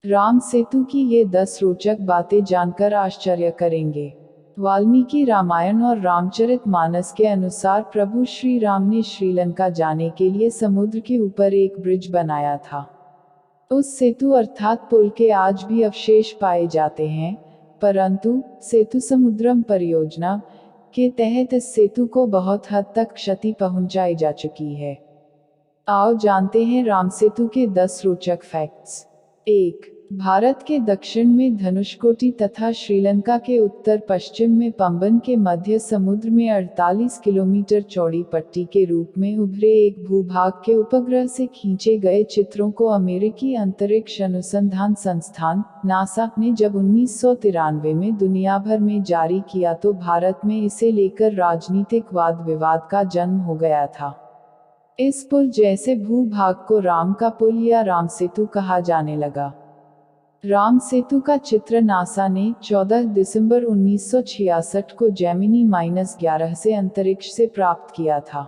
राम सेतु की ये 10 रोचक बातें जानकर आश्चर्य करेंगे। वाल्मीकि रामायण और रामचरितमानस के अनुसार प्रभु श्री राम ने श्रीलंका जाने के लिए समुद्र के ऊपर एक ब्रिज बनाया था। उस सेतु अर्थात पुल के आज भी अवशेष पाए जाते हैं, परंतु सेतु समुद्रम परियोजना के तहत इस सेतु को बहुत हद तक क्षति पहुंचाई जा चुकी है। आओ जानते हैं राम सेतु के 10 रोचक फैक्ट्स। 1. भारत के दक्षिण में धनुषकोटी तथा श्रीलंका के उत्तर पश्चिम में पंबन के मध्य समुद्र में 48 किलोमीटर चौड़ी पट्टी के रूप में उभरे एक भूभाग के उपग्रह से खींचे गए चित्रों को अमेरिकी अंतरिक्ष अनुसंधान संस्थान नासा ने जब 1993 में दुनिया भर में जारी किया तो भारत में इसे लेकर राजनीतिक वाद विवाद का जन्म हो गया था। इस पुल जैसे भूभाग को राम का पुल या राम सेतु कहा जाने लगा। राम सेतु का चित्र नासा ने 14 दिसंबर 1966 को जेमिनी-11 से अंतरिक्ष से प्राप्त किया था।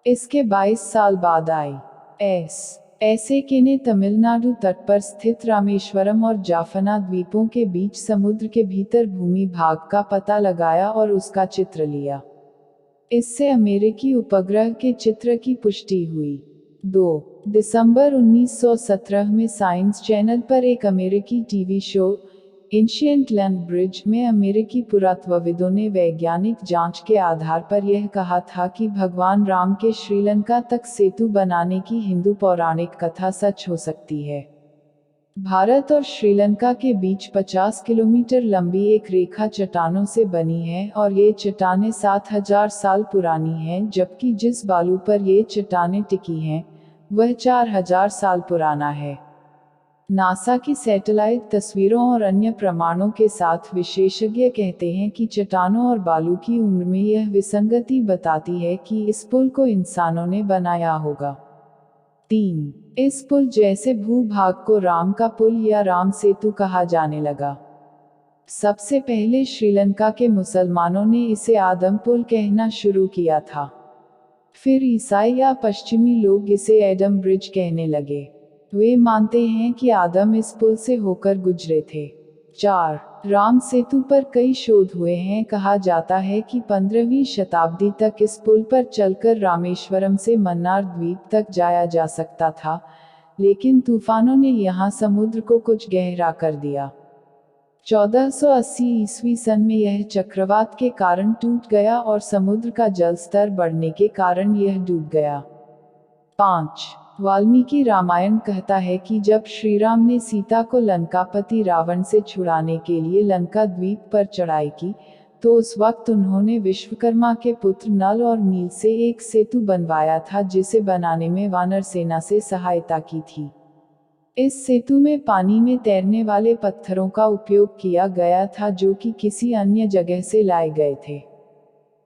इसके 22 साल बाद ISS ने तमिलनाडु तट पर स्थित रामेश्वरम और जाफना द्वीपों के बीच समुद्र के भीतर भूमि भाग का पता लगाया और उसका चित्र लिया। इससे अमेरिकी उपग्रह के चित्र की पुष्टि हुई। 2 दिसंबर 1917 में साइंस चैनल पर एक अमेरिकी TV show ancient land bridge में अमेरिकी पुरातत्वविदों ने वैज्ञानिक जांच के आधार पर यह कहा था कि भगवान राम के श्रीलंका तक सेतु बनाने की हिंदू पौराणिक कथा सच हो सकती है। भारत और श्रीलंका के बीच 50 किलोमीटर लंबी एक रेखा चट्टानों से बनी है और ये चट्टानें 7000 साल पुरानी हैं, जबकि जिस बालू पर ये चट्टानें टिकी हैं वह 4000 साल पुराना है। नासा की सैटेलाइट तस्वीरों और अन्य प्रमाणों के साथ विशेषज्ञ कहते हैं कि चट्टानों और बालू की उम्र में यह विसंगति बताती है कि इस पुल को इंसानों ने बनाया होगा। 3. इस पुल जैसे भूभाग को राम का पुल या राम सेतु कहा जाने लगा। सबसे पहले श्रीलंका के मुसलमानों ने इसे आदम पुल कहना शुरू किया था। फिर ईसाई या पश्चिमी लोग इसे एडम ब्रिज कहने लगे। वे मानते हैं कि आदम इस पुल से होकर गुजरे थे। 4. राम सेतु पर कई शोध हुए हैं। कहा जाता है कि 15वीं शताब्दी तक इस पुल पर चलकर रामेश्वरम से मन्नार द्वीप तक जाया जा सकता था, लेकिन तूफानों ने यहाँ समुद्र को कुछ गहरा कर दिया। 1480 ईस्वी सन में यह चक्रवात के कारण टूट गया और समुद्र का जल स्तर बढ़ने के कारण यह डूब गया। 5. वाल्मीकि रामायण कहता है कि जब श्री राम ने सीता को लंकापति रावण से छुड़ाने के लिए लंका द्वीप पर चढ़ाई की, तो उस वक्त उन्होंने विश्वकर्मा के पुत्र नल और नील से एक सेतु बनवाया था, जिसे बनाने में वानर सेना से सहायता की थी। इस सेतु में पानी में तैरने वाले पत्थरों का उपयोग किया गया था, जो कि किसी अन्य जगह से लाए गए थे।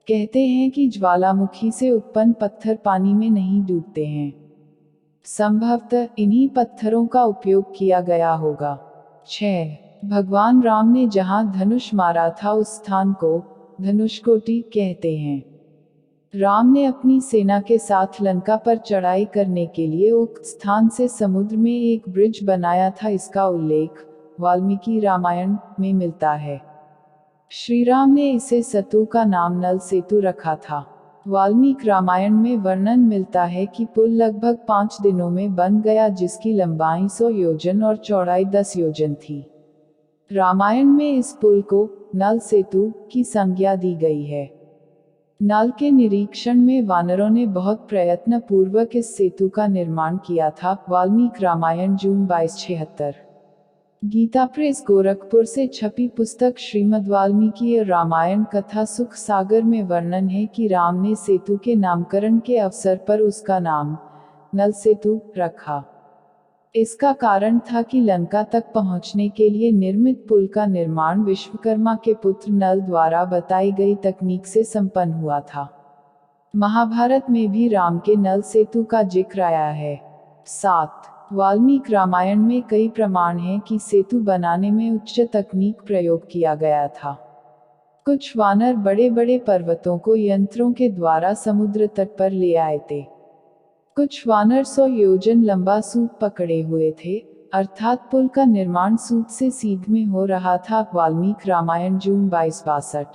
कहते हैं कि ज्वालामुखी से उत्पन्न पत्थर पानी में नहीं डूबते हैं। संभवतः इन्हीं पत्थरों का उपयोग किया गया होगा। 6. भगवान राम ने जहां धनुष मारा था उस स्थान को धनुषकोटी कहते हैं। राम ने अपनी सेना के साथ लंका पर चढ़ाई करने के लिए उक्त स्थान से समुद्र में एक ब्रिज बनाया था। इसका उल्लेख वाल्मीकि रामायण में मिलता है। श्री राम ने इसे सेतु का नाम नल सेतु रखा था। वाल्मीकि रामायण में वर्णन मिलता है कि पुल लगभग 5 दिनों में बन गया, जिसकी लंबाई 100 योजन और चौड़ाई 10 योजन थी। रामायण में इस पुल को नल सेतु की संज्ञा दी गई है। नल के निरीक्षण में वानरों ने बहुत प्रयत्न पूर्वक इस सेतु का निर्माण किया था। वाल्मीकि रामायण जून 2276। गीता प्रेस गोरखपुर से छपी पुस्तक श्रीमद् वाल्मीकि रामायण कथा सुख सागर में वर्णन है कि राम ने सेतु के नामकरण के अवसर पर उसका नाम नल सेतु रखा। इसका कारण था कि लंका तक पहुंचने के लिए निर्मित पुल का निर्माण विश्वकर्मा के पुत्र नल द्वारा बताई गई तकनीक से संपन्न हुआ था। महाभारत में भी राम के नल सेतु का जिक्र आया है। 7. वाल्मीकि रामायण में कई प्रमाण हैं कि सेतु बनाने में उच्च तकनीक प्रयोग किया गया था। कुछ वानर बड़े बड़े पर्वतों को यंत्रों के द्वारा समुद्र तट पर ले आए थे। कुछ वानर 100 योजन लंबा सूप पकड़े हुए थे अर्थात पुल का निर्माण सूत से सीध में हो रहा था। वाल्मीकि रामायण जून 2262।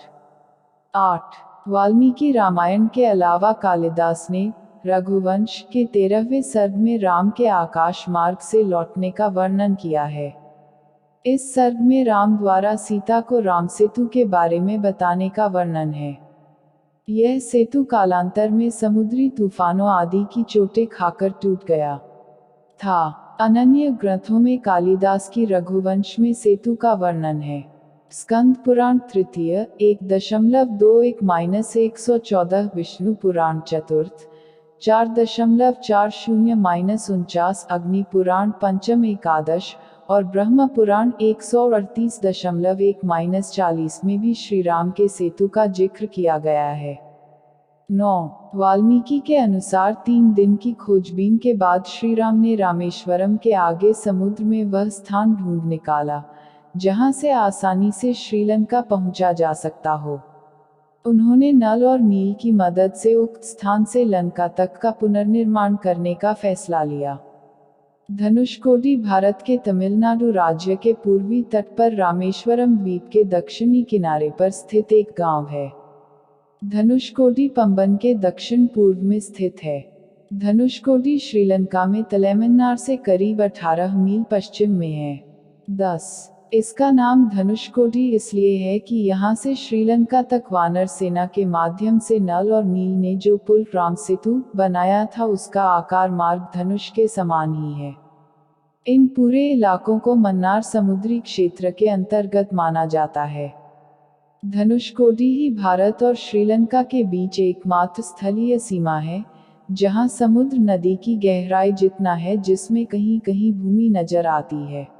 8. वाल्मीकि रामायण के अलावा कालिदास ने रघुवंश के 13वें सर्ग में राम के आकाश मार्ग से लौटने का वर्णन किया है। इस सर्ग में राम द्वारा सीता को राम सेतु के बारे में बताने का वर्णन है। यह सेतु कालांतर में समुद्री तूफानों आदि की चोटें खाकर टूट गया था। अन्य ग्रंथों में कालिदास की रघुवंश में सेतु का वर्णन है। स्कंद पुराण तृतीय 1.21-114, विष्णु पुराण चतुर्थ 4.40-49, अग्नि पुराण पंचम एकादश और ब्रह्म पुराण 138.1-40 में भी श्री राम के सेतु का जिक्र किया गया है। 9. वाल्मीकि के अनुसार 3 दिन की खोजबीन के बाद श्री राम ने रामेश्वरम के आगे समुद्र में वह स्थान ढूंढ निकाला जहां से आसानी से श्रीलंका पहुंचा जा सकता हो। उन्होंने नल और नील की मदद से उक्त स्थान से लंका तक का पुनर्निर्माण करने का फैसला लिया। धनुषकोडी भारत के तमिलनाडु राज्य के पूर्वी तट पर रामेश्वरम द्वीप के दक्षिणी किनारे पर स्थित एक गांव है। धनुषकोडी पंबन के दक्षिण पूर्व में स्थित है। धनुषकोडी श्रीलंका में तलैमन्नार से करीब 18 मील पश्चिम में है। 10. इसका नाम धनुषकोडी इसलिए है कि यहाँ से श्रीलंका तक वानर सेना के माध्यम से नल और नील ने जो पुल राम सेतु बनाया था उसका आकार मार्ग धनुष के समान ही है। इन पूरे इलाकों को मन्नार समुद्री क्षेत्र के अंतर्गत माना जाता है। धनुषकोडी ही भारत और श्रीलंका के बीच एकमात्र स्थलीय सीमा है जहां समुद्र नदी की गहराई जितना है जिसमें कहीं कहीं भूमि नजर आती है।